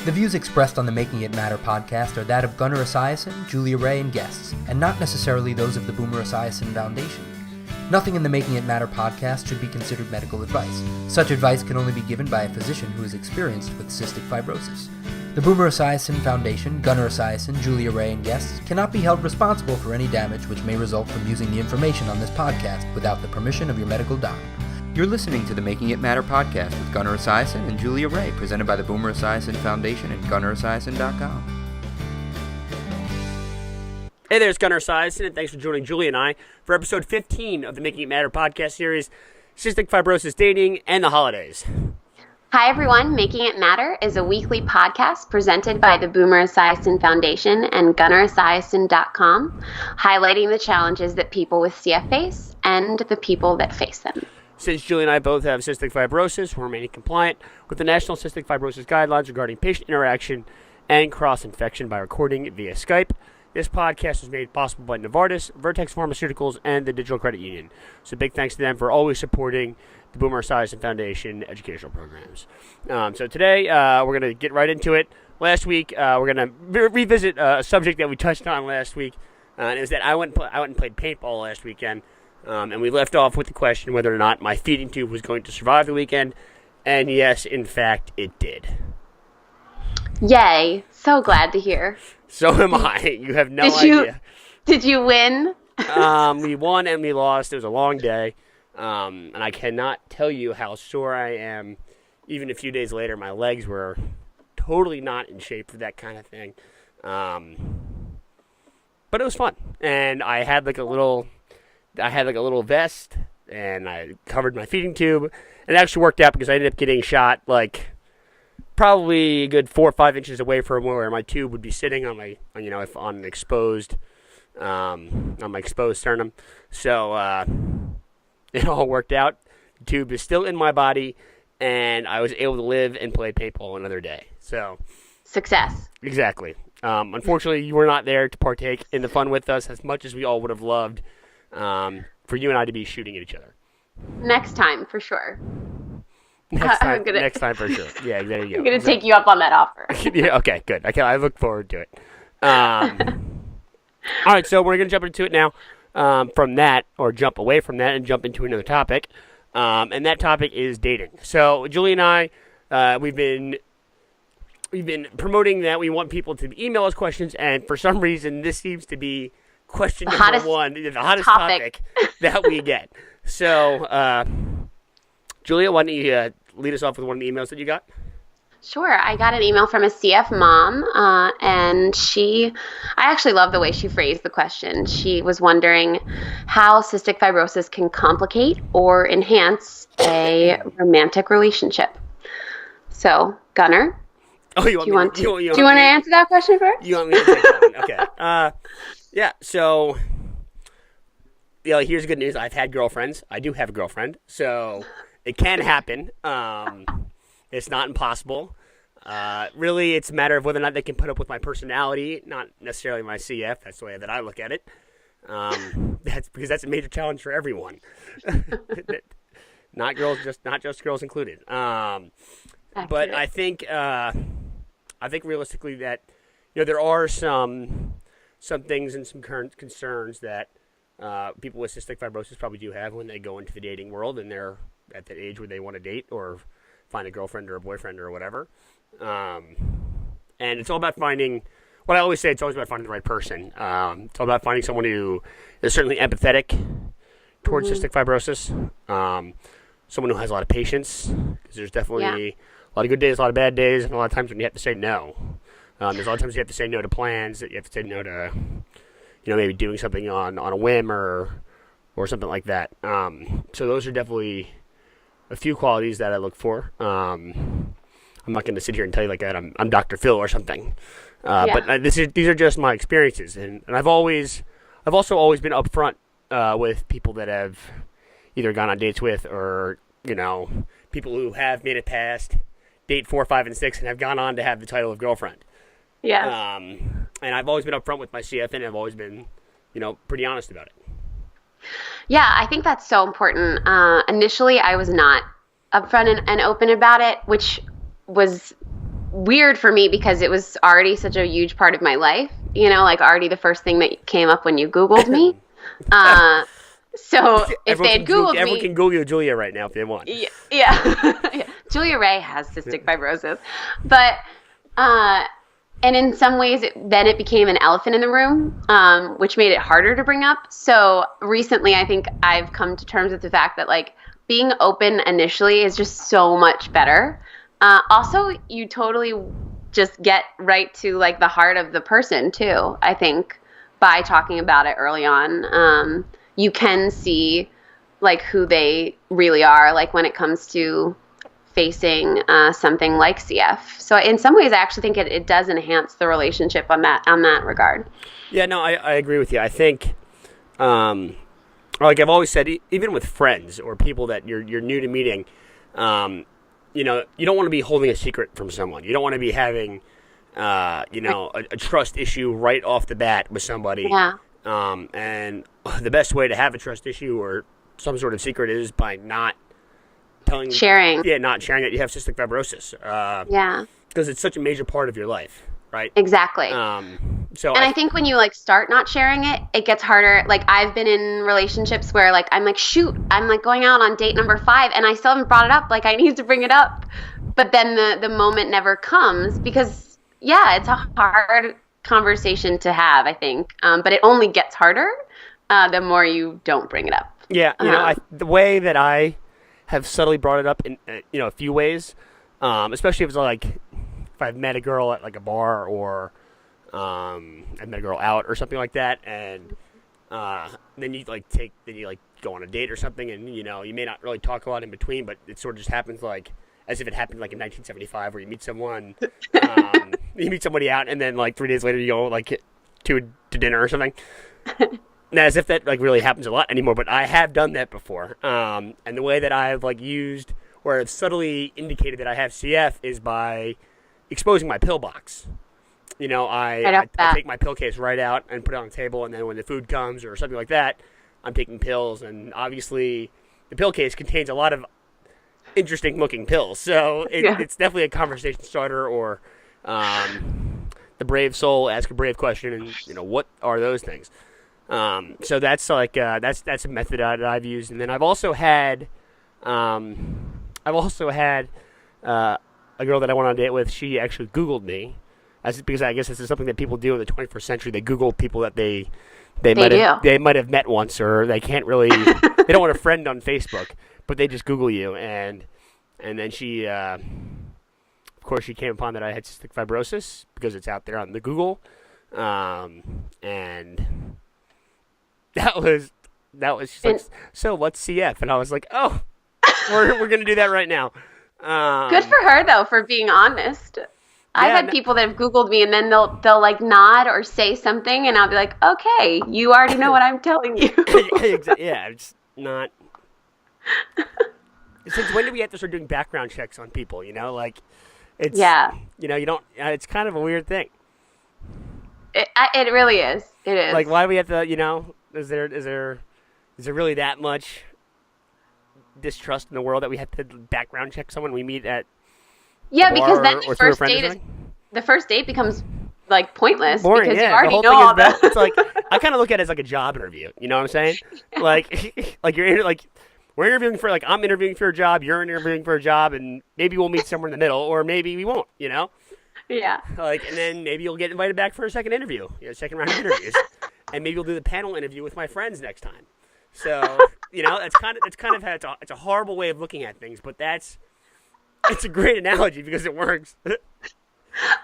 The views expressed on the Making It Matter podcast are that of Gunnar Esiason, Julia Ray, and guests, and not necessarily those of the Boomer Esiason Foundation. Nothing in the Making It Matter podcast should be considered medical advice. Such advice can only be given by a physician who is experienced with cystic fibrosis. The Boomer Esiason Foundation, Gunnar Esiason, Julia Ray, and guests cannot be held responsible for any damage which may result from using the information on this podcast without the permission of your medical doctor. You're listening to the Making It Matter podcast with Gunnar Esiason and Julia Ray, presented by the Boomer Esiason Foundation and GunnarEsiason.com. Hey there, it's Gunnar Esiason, and thanks for joining Julia and I for episode 15 of the Making It Matter podcast series, Cystic Fibrosis, Dating, and the Holidays. Hi, everyone. Making It Matter is a weekly podcast presented by the Boomer Esiason Foundation and GunnarEsiason.com, highlighting the challenges that people with CF face and the people that face them. Since Julie and I both have cystic fibrosis, we're remaining compliant with the National Cystic Fibrosis Guidelines regarding patient interaction and cross-infection by recording via Skype. This podcast is made possible by Novartis, Vertex Pharmaceuticals, and the Digital Credit Union. So big thanks to them for always supporting the Boomer Esiason Foundation educational programs. So today, we're going to get right into it. Last week, we're going to revisit a subject that we touched on last week, and it was that I went and played paintball last weekend. And we left off with the question whether or not my feeding tube was going to survive the weekend. And yes, in fact, it did. Yay. So glad to hear. So am I. You have no idea. Did you win? We won and we lost. It was a long day. And I cannot tell you how sore I am. Even a few days later, my legs were totally not in shape for that kind of thing. But it was fun. And I had like a little vest, and I covered my feeding tube, and it actually worked out because I ended up getting shot like probably a good 4 or 5 inches away from where my tube would be sitting on my exposed sternum. So it all worked out. The tube is still in my body, and I was able to live and play paintball another day. So success. Exactly. Unfortunately, you were not there to partake in the fun with us as much as we all would have loved. For you and I to be shooting at each other. Next time, for sure. Next time for sure. Yeah, there you go. I'm going to take you up on that offer. Yeah, okay, good. I look forward to it. All right, so we're going to jump into it now jump away from that and jump into another topic. And that topic is dating. So Julie and I, we've been promoting that we want people to email us questions, and for some reason, this seems to be question number one, the hottest topic that we get. So, Julia, why don't you lead us off with one of the emails that you got? Sure. I got an email from a CF mom, and I actually love the way she phrased the question. She was wondering how cystic fibrosis can complicate or enhance a romantic relationship. So, Gunnar, do you want to answer that question first? You want me to take that one? Okay. Yeah, so, here's the good news. I've had girlfriends. I do have a girlfriend, so it can happen. It's not impossible. Really, it's a matter of whether or not they can put up with my personality, not necessarily my CF. That's the way that I look at it. That's a major challenge for everyone. Not just girls included. But I think realistically that there are some things and some current concerns that people with cystic fibrosis probably do have when they go into the dating world and they're at that age where they want to date or find a girlfriend or a boyfriend or whatever. And it's all about finding, what I always say, it's always about finding the right person. It's all about finding someone who is certainly empathetic towards cystic fibrosis, someone who has a lot of patience, because there's definitely a lot of good days, a lot of bad days, and a lot of times when you have to say no. There's a lot of times you have to say no to plans, that you have to say no to, maybe doing something on a whim or something like that. So those are definitely a few qualities that I look for. I'm not going to sit here and tell you like that I'm Dr. Phil or something. But these are just my experiences, and I've also always been upfront with people that have either gone on dates with or people who have made it past date 4, 5, and 6 and have gone on to have the title of girlfriend. Yeah. And I've always been upfront with my CF, and I've always been, pretty honest about it. Yeah, I think that's so important. Initially, I was not upfront and open about it, which was weird for me because it was already such a huge part of my life, like already the first thing that came up when you Googled me. So if they had Googled me... Everyone can Google Julia right now if they want. Yeah. Yeah. Julia Ray has cystic fibrosis. But, and in some ways, then it became an elephant in the room, which made it harder to bring up. So recently, I think I've come to terms with the fact that, like, being open initially is just so much better. Also, you totally just get right to, like, the heart of the person, too, I think, by talking about it early on. You can see, like, who they really are, like, when it comes to facing something like CF. So in some ways, I actually think it does enhance the relationship on that regard. Yeah, no, I agree with you. I think, like I've always said, even with friends or people that you're new to meeting, you don't want to be holding a secret from someone. You don't want to be having, a trust issue right off the bat with somebody. Yeah. And the best way to have a trust issue or some sort of secret is by not sharing that you have cystic fibrosis. Because it's such a major part of your life, right? Exactly. I think when you like start not sharing it, it gets harder. Like I've been in relationships where like I'm like, shoot, I'm like going out on date number 5 and I still haven't brought it up. Like I need to bring it up. But then the moment never comes because it's a hard conversation to have, I think. But it only gets harder the more you don't bring it up. Yeah, the way that I have subtly brought it up in a few ways, especially if it's like if I've met a girl at like a bar or I've met a girl out or something like that, and then you go on a date or something, and you may not really talk a lot in between, but it sort of just happens like as if it happened like in 1975 where you meet someone, you meet somebody out, and then like 3 days later you go like to dinner or something. Now, as if that like really happens a lot anymore, but I have done that before. And the way that I've like used or I've subtly indicated that I have CF is by exposing my pill box. I take my pill case right out and put it on the table, and then when the food comes or something like that, I'm taking pills. And obviously, the pill case contains a lot of interesting-looking pills, so it's definitely a conversation starter. Or the brave soul ask a brave question, and what are those things? So that's like that's a method that I've used, and then I've also had a girl that I went on a date with. She actually Googled me, because I guess this is something that people do in the 21st century. They Google people that they might have met once, or they can't really they don't want a friend on Facebook, but they just Google you, and then she of course she came upon that I had cystic fibrosis because it's out there on the Google, and That was she's like, so what's CF? And I was like, oh, we're gonna do that right now. Good for her though for being honest. I've had people that have Googled me and then they'll like nod or say something and I'll be like, okay, you already know what I'm telling you. Yeah, it's not. Since when do we have to start doing background checks on people? Like it's you don't. It's kind of a weird thing. It really is. It is. Like why do we have to? Is there really that much distrust in the world that we have to background check someone we meet at? Yeah, because then the first date becomes like pointless. Boring, because you already know all that. It's like I kind of look at it as like a job interview. You know what I'm saying? Like we're interviewing for I'm interviewing for a job, you're interviewing for a job, and maybe we'll meet somewhere in the middle, or maybe we won't. Yeah. And then maybe you'll get invited back for a second interview, second round of interviews. And maybe we'll do the panel interview with my friends next time. So, it's kind of how it's a horrible way of looking at things, but it's a great analogy because it works.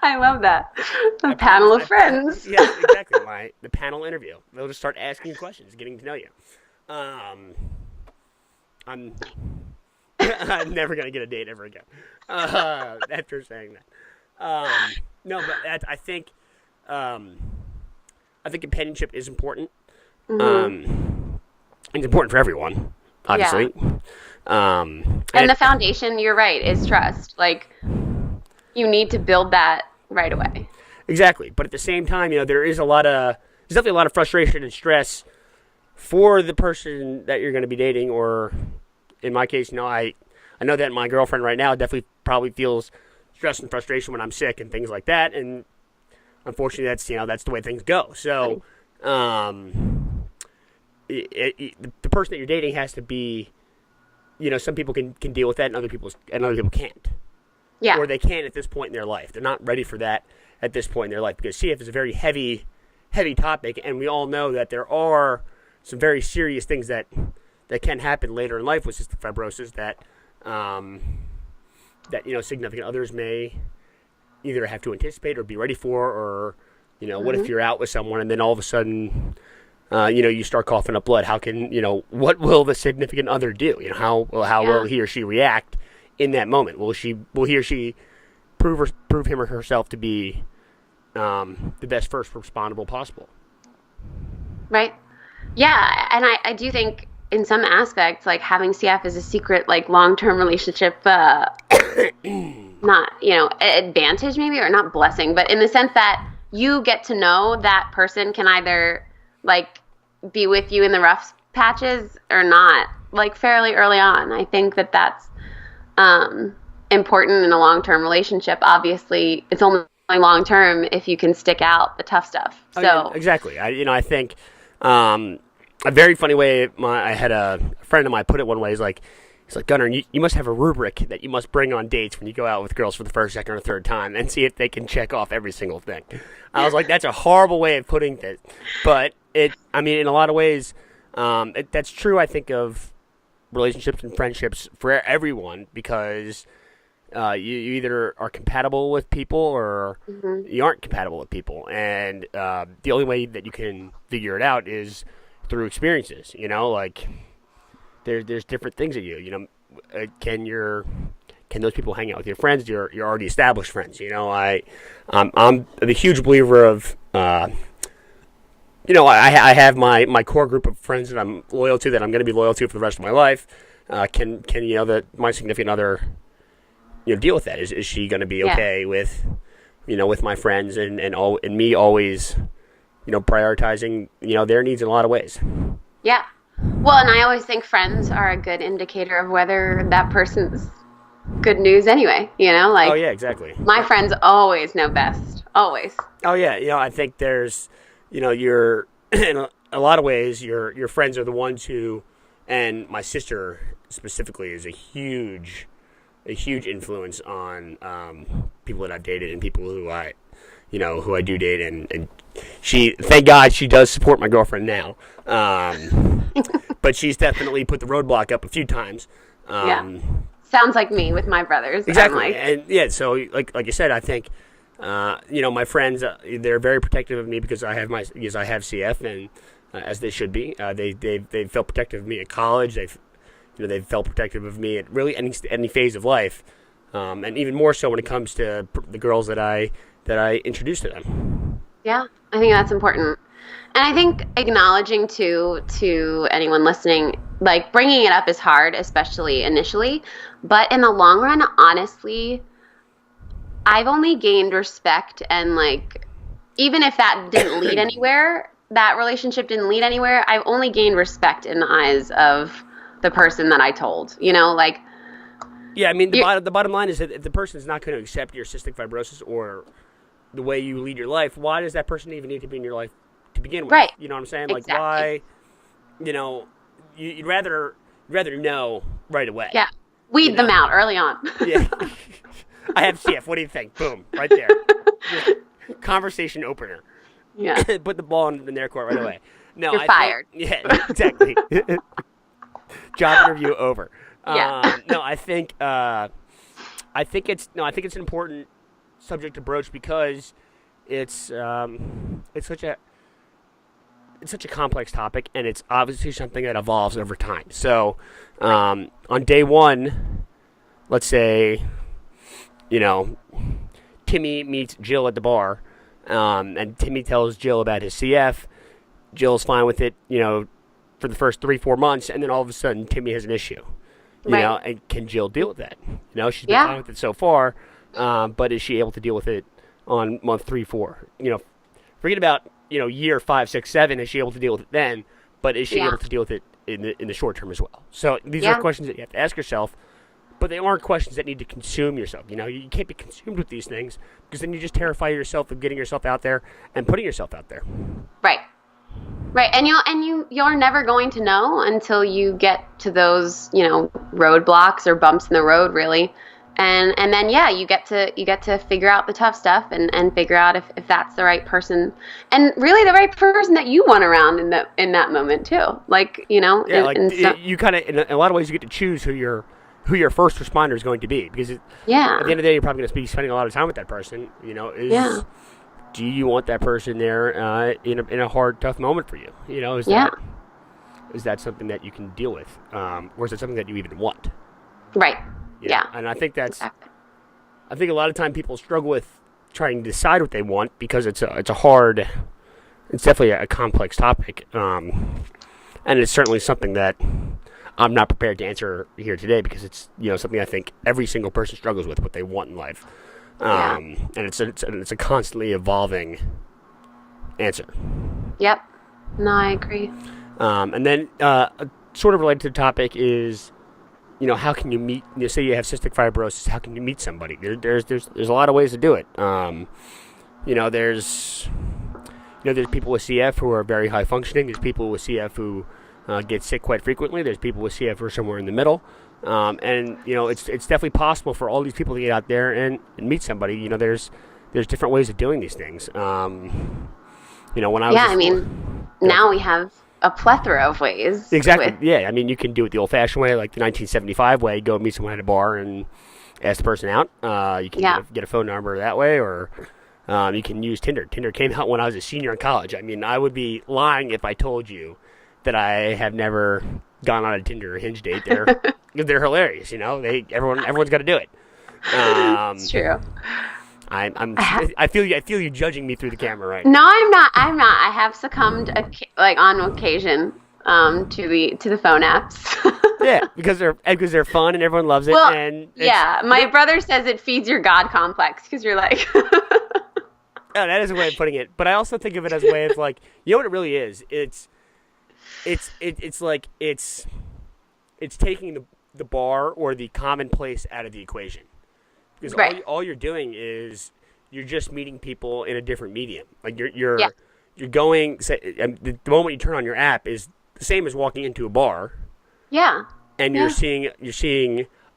I love that. A panel of friends. Yeah, exactly. The panel interview. They'll just start asking you questions, getting to know you. I'm never gonna get a date ever again after saying that. No, but I think companionship is important. Mm-hmm. It's important for everyone, obviously. Yeah. And the foundation, you're right, is trust. Like, you need to build that right away. Exactly. But at the same time, there's definitely a lot of frustration and stress for the person that you're going to be dating, or in my case, I know that my girlfriend right now definitely probably feels stress and frustration when I'm sick and things like that. And unfortunately, that's the way things go. So, the person that you're dating has to be, some people can deal with that, and other people can't. Yeah. Or they can't at this point in their life. They're not ready for that at this point in their life, because CF is a very heavy topic, and we all know that there are some very serious things that can happen later in life with cystic fibrosis that significant others may either have to anticipate or be ready for, or what if you're out with someone and then all of a sudden you start coughing up blood? How can what will the significant other do? How will he or she react in that moment? Will he or she prove him or herself to be the best first respondable possible? Right. Yeah, and I do think in some aspects, like, having CF is a secret, like, long-term relationship, not, advantage maybe, or not blessing, but in the sense that you get to know that person can either, like, be with you in the rough patches or not, like, fairly early on. I think that that's important in a long-term relationship. Obviously, it's only long-term if you can stick out the tough stuff. So yeah, exactly. I think a very funny way I had a friend of mine put it one way. He's like, Gunnar, you must have a rubric that you must bring on dates when you go out with girls for the first, second, or third time and see if they can check off every single thing. I was like, that's a horrible way of putting this. But in a lot of ways, that's true, I think, of relationships and friendships for everyone, because you either are compatible with people or you aren't compatible with people. And the only way that you can figure it out is through experiences. Like, there's different things that can those people hang out with your friends, your already established friends? I'm a huge believer of I have my core group of friends that I'm loyal to, that I'm going to be loyal to for the rest of my life. Can my significant other deal with that? Is she going to be okay with with my friends and me always prioritizing their needs in a lot of ways? Yeah. Well, and I always think friends are a good indicator of whether that person's good news anyway, like. Oh yeah, exactly. My friends always know best. Always. Oh yeah, I think there's you're in a lot of ways your friends are the ones who, and my sister specifically is a huge influence on people that I've dated and people who I do date, and she, thank God, she does support my girlfriend now. But she's definitely put the roadblock up a few times. Sounds like me with my brothers. Exactly. And yeah, so like you said, I think my friends, they're very protective of me because I have CF, and as they should be. They felt protective of me at college. They've felt protective of me at really any phase of life, and even more so when it comes to the girls that I introduced to them. Yeah, I think that's important. And I think acknowledging to anyone listening, like, bringing it up is hard, especially initially. But in the long run, honestly, I've only gained respect, and, like, even if that didn't lead anywhere, that relationship didn't lead anywhere, I've only gained respect in the eyes of the person that I told, like. Yeah, the bottom line is that if the person is not going to accept your cystic fibrosis or the way you lead your life, why does that person even need to be in your life to begin with? Right. You know what I'm saying? Exactly. Like, why, you'd rather know right away. Yeah. Weed them out early on. Yeah. I have CF. What do you think? Boom. Right there. Conversation opener. Yeah. Put the ball in their court right away. No, You're fired. Yeah, exactly. Job interview over. Yeah. No, I think it's an important subject to broach because it's such a complex topic, and it's obviously something that evolves over time. So, on day one, let's say, Timmy meets Jill at the bar, and Timmy tells Jill about his CF. Jill's fine with it, for the first 3-4 months, and then all of a sudden Timmy has an issue. And can Jill deal with that? She's been fine with it so far, but is she able to deal with it on month 3-4? Forget about year 5, 6, 7. Is she able to deal with it then? But is she able to deal with it in the short term as well? So these are questions that you have to ask yourself but they aren't questions that need to consume yourself. You can't be consumed with these things, because then you just terrify yourself of getting yourself out there and putting yourself out there. Right. Right. And you're never going to know until you get to those, roadblocks or bumps in the road, really. And then, you get to figure out the tough stuff and figure out if that's the right person, and really the right person that you want around in that moment too. You kind of, in a lot of ways, you get to choose who your first responder is going to be, because at the end of the day, you're probably going to be spending a lot of time with that person. Do you want that person there in a hard, tough moment for you? Is that something that you can deal with, or is it something that you even want? Right. Yeah. And I think exactly. I think a lot of time people struggle with trying to decide what they want, because it's definitely a complex topic, and it's certainly something that I'm not prepared to answer here today, because it's something I think every single person struggles with, what they want in life. And it's a constantly evolving answer. Yep. No, I agree. And then sort of related to the topic is, how can you meet? Say you have cystic fibrosis, how can you meet somebody? There's a lot of ways to do it. There's people with CF who are very high functioning. There's people with CF who get sick quite frequently. There's people with CF who are somewhere in the middle. It's definitely possible for all these people to get out there and meet somebody. There's different ways of doing these things. When I was now we have a plethora of ways. Exactly. You can do it the old-fashioned way, like the 1975 way. Go meet someone at a bar and ask the person out. You can get a phone number that way, or you can use Tinder. Tinder came out when I was a senior in college. I would be lying if I told you that I have never gone on a Tinder or Hinge date. They're hilarious. Everyone's got to do it. It's true. I feel you judging me through the camera right now. No, I'm not. I have succumbed on occasion to the phone apps. Yeah, because they're fun and everyone loves it. Well, and my brother says it feeds your God complex, because you're like. Oh, that is a way of putting it. But I also think of it as a way of what it really is. It's taking the bar or the commonplace out of the equation. Because all you're doing is you're just meeting people in a different medium. You're going. The moment you turn on your app is the same as walking into a bar. Yeah. And you're seeing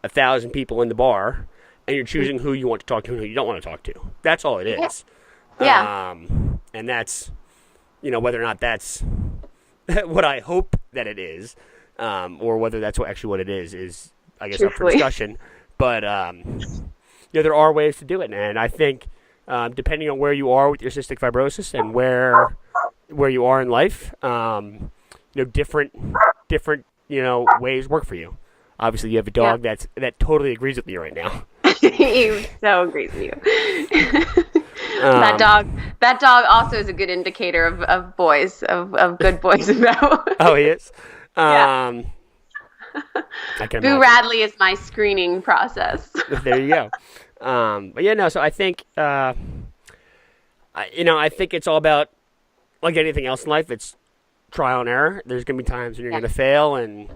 1,000 people in the bar, and you're choosing who you want to talk to and who you don't want to talk to. That's all it is. Yeah. And that's whether or not that's what I hope that it is, or whether that's actually what it is I guess up for discussion. But there are ways to do it, and I think depending on where you are with your cystic fibrosis and where you are in life, different ways work work Obviously, you have a dog that totally agrees with me right now. He so agrees with you. That dog also is a good indicator of boys, of good boys about. Oh, he is? Yeah. Boo Radley is my screening process. There you go. So I think, I think it's all about, like anything else in life, it's trial and error. There's going to be times when you're going to fail, and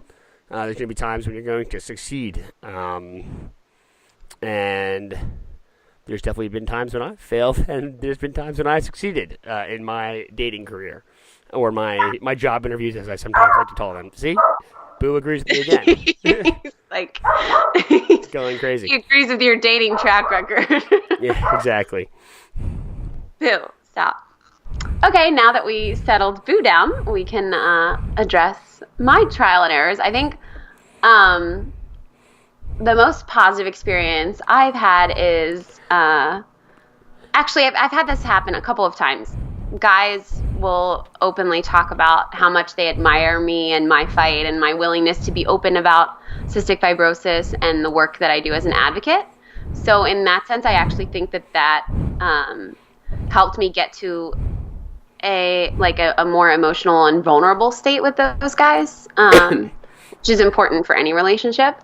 there's going to be times when you're going to succeed. And there's definitely been times when I failed, and there's been times when I succeeded in my dating career, or my job interviews, as I sometimes like to call them. See? Boo agrees with me again. He's going crazy. He agrees with your dating track record. Yeah, exactly. Boo, stop. Okay, now that we settled Boo down, we can address my trial and errors. I think the most positive experience I've had is actually I've had this happen a couple of times. Guys will openly talk about how much they admire me and my fight and my willingness to be open about cystic fibrosis and the work that I do as an advocate. So in that sense, I actually think that helped me get to a more emotional and vulnerable state with those guys, which is important for any relationship.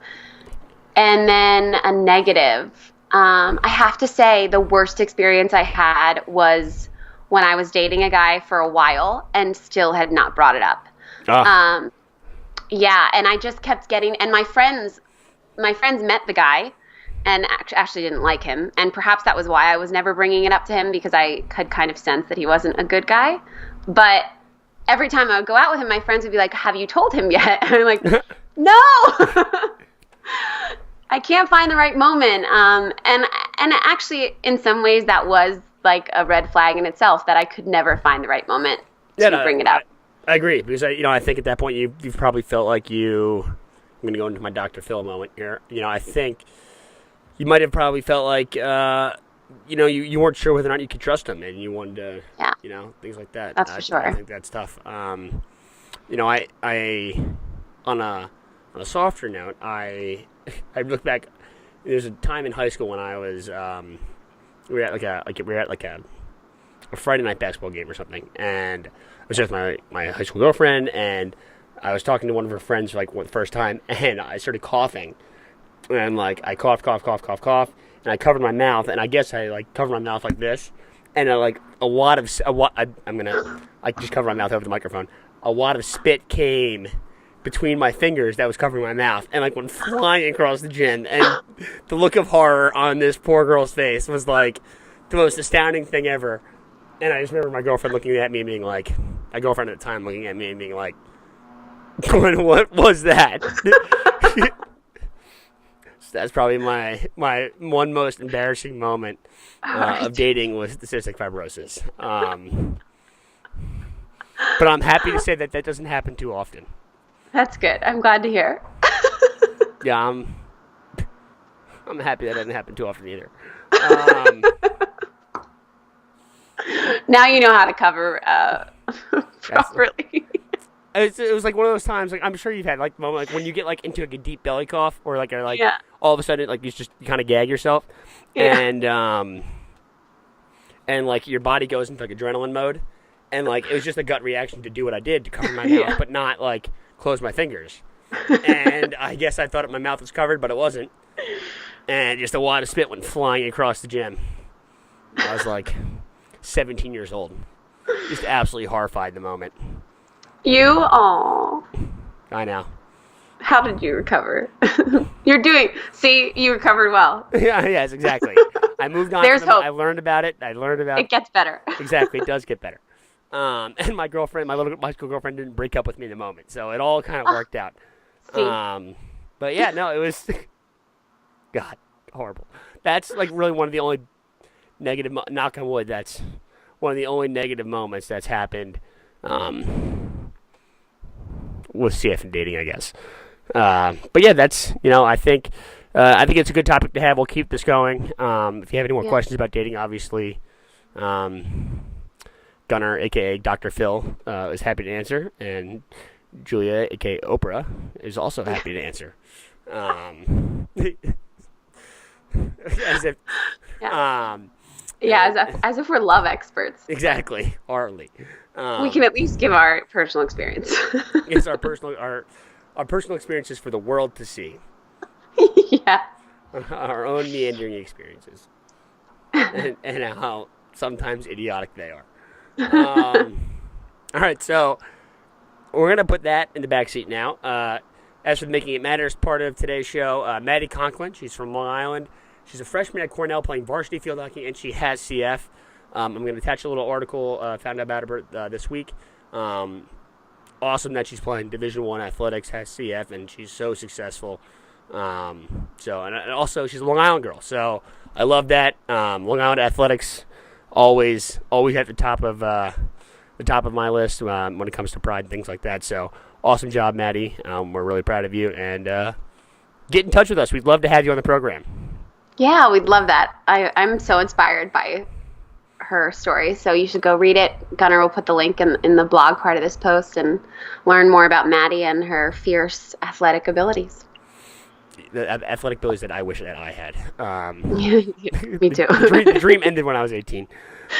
And then a negative. I have to say the worst experience I had was when I was dating a guy for a while and still had not brought it up. And I just kept getting, and my friends my friends met the guy and actually didn't like him. And perhaps that was why I was never bringing it up to him, because I could kind of sense that he wasn't a good guy. But every time I would go out with him, my friends would be like, have you told him yet? And I'm like, no, I can't find the right moment. And actually, in some ways, that was like a red flag in itself, that I could never find the right moment to bring it up. I agree, because I think at that point you've probably felt like I'm going to go into my Dr. Phil moment here. I think you might have probably felt like you weren't sure whether or not you could trust him, and you wanted to, things like that. That's for sure. I think that's tough. I on a softer note, I look back. There's a time in high school when I was we were at a Friday night basketball game or something, and I was with my high school girlfriend, and I was talking to one of her friends for the first time, and I started coughing, and I coughed, and I covered my mouth, and I guess I covered my mouth like this, and I just covered my mouth over the microphone. A wad of spit came between my fingers that was covering my mouth, and went flying across the gym, and the look of horror on this poor girl's face was the most astounding thing ever. And I just remember my girlfriend looking at me and being like, my girlfriend at the time looking at me and being like, what was that? So that's probably my one most embarrassing moment of dating with the cystic fibrosis. But I'm happy to say that doesn't happen too often. That's good. I'm glad to hear. Yeah, I'm happy that doesn't happen too often either. Now you know how to cover properly. It was one of those times. I'm sure you've had moment when you get into a deep belly cough, or all of a sudden you kind of gag yourself, and your body goes into adrenaline mode, and it was just a gut reaction to do what I did to cover my mouth, but not close my fingers. And I guess I thought my mouth was covered, but it wasn't, and just a wad of spit went flying across the gym. I was 17 years old, just absolutely horrified in the moment. I know. How did you recover? You recovered well. Yes, exactly. I moved on. There's hope. I learned about it. It gets better. Exactly, it does get better. And my little high school girlfriend, didn't break up with me in the moment, so it all kind of worked out. See? But yeah, no, it was, God, horrible. That's really one of the only negative, knock on wood, that's one of the only negative moments that's happened with CF and dating, I guess. But yeah, that's, I think it's a good topic to have. We'll keep this going. If you have any more questions about dating, obviously, Gunnar, a.k.a. Dr. Phil, is happy to answer, and Julia, a.k.a. Oprah, is also happy to answer. As if... as if we're love experts. Exactly, hardly. We can at least give our personal experience. Yes, our personal experiences for the world to see. Yeah. Our own meandering experiences, and how sometimes idiotic they are. All right, so we're gonna put that in the back seat now. As for Making It Matters part of today's show, Maddie Conklin, she's from Long Island. She's a freshman at Cornell playing varsity field hockey, and she has CF. I'm going to attach a little article found out about her this week. Awesome that she's playing Division I athletics, has CF, and she's so successful. And also she's a Long Island girl, so I love that. Long Island athletics always at the top of my list when it comes to pride and things like that. So awesome job, Maddie. We're really proud of you, and get in touch with us. We'd love to have you on the program. Yeah, we'd love that. I'm so inspired by her story, so you should go read it. Gunnar will put the link in the blog part of this post and learn more about Maddie and her fierce athletic abilities. The athletic abilities that I wish that I had. Me too. The dream ended when I was 18.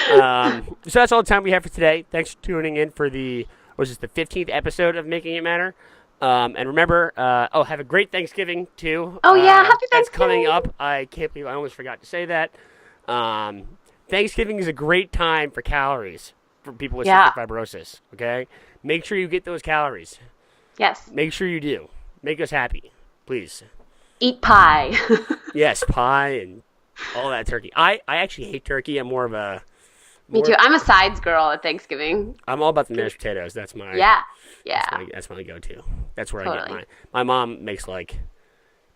So that's all the time we have for today. Thanks for tuning in for the 15th episode of Making It Matter. And remember, have a great Thanksgiving, too. Oh, yeah, happy Thanksgiving. That's coming up. I can't believe I almost forgot to say that. Thanksgiving is a great time for calories for people with cystic fibrosis, okay? Make sure you get those calories. Yes. Make sure you do. Make us happy, please. Eat pie. Yes, pie and all that turkey. I actually hate turkey. I'm more of a... Me too. I'm a sides girl at Thanksgiving. I'm all about the mashed potatoes. That's my... Yeah. That's my go-to. That's where I Totally. get my mom makes like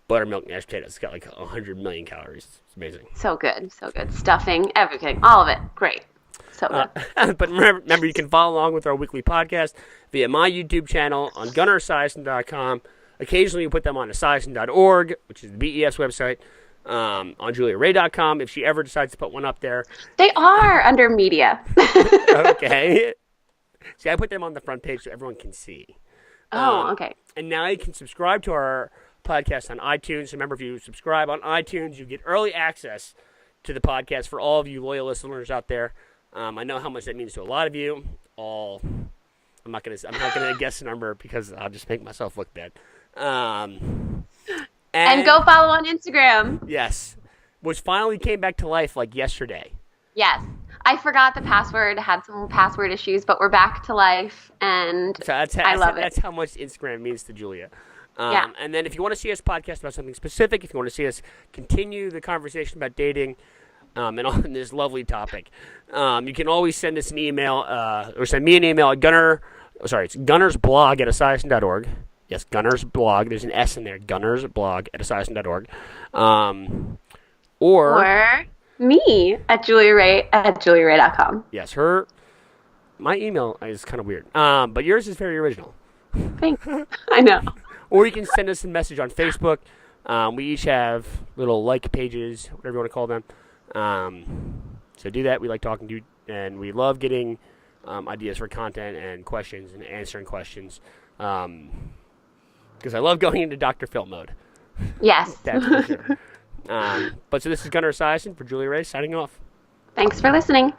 buttermilk mashed potatoes. It's got like 100 million calories. It's amazing. So good. So good. Stuffing, everything. All of it. Great. So good. But remember, you can follow along with our weekly podcast via my YouTube channel on GunnarEsiason.com. Occasionally, we put them on Esiason.org, which is the BES website, on JuliaRay.com if she ever decides to put one up there. They are under media. Okay. See, I put them on the front page so everyone can see. Okay. And now you can subscribe to our podcast on iTunes. So remember, if you subscribe on iTunes, you get early access to the podcast for all of you loyal listeners out there. I know how much that means to a lot of you. I'm not gonna guess the number because I'll just make myself look bad. And go follow on Instagram. Yes, which finally came back to life like yesterday. Yes. I forgot the password, had some password issues, but we're back to life, and I love it. That's how much Instagram means to Julia. Yeah. And then if you want to see us podcast about something specific, if you want to see us continue the conversation about dating and on this lovely topic, you can always send us an email or send me an email at it's Gunnar's blog at Esiason.org. Yes, Gunnar's blog. There's an S in there. Gunnar's blog at Esiason.org. Or me at JuliaRay@JuliaRay.com. Yes, my email is kind of weird, but yours is very original. Thanks. I know. Or you can send us a message on Facebook. We each have little like pages, whatever you want to call them. So do that. We like talking to you, and we love getting ideas for content and questions and answering questions. Because I love going into Dr. Phil mode. Yes. That's for sure. But so this is Gunnar Esiason for Julia Ray signing off. Thanks for listening.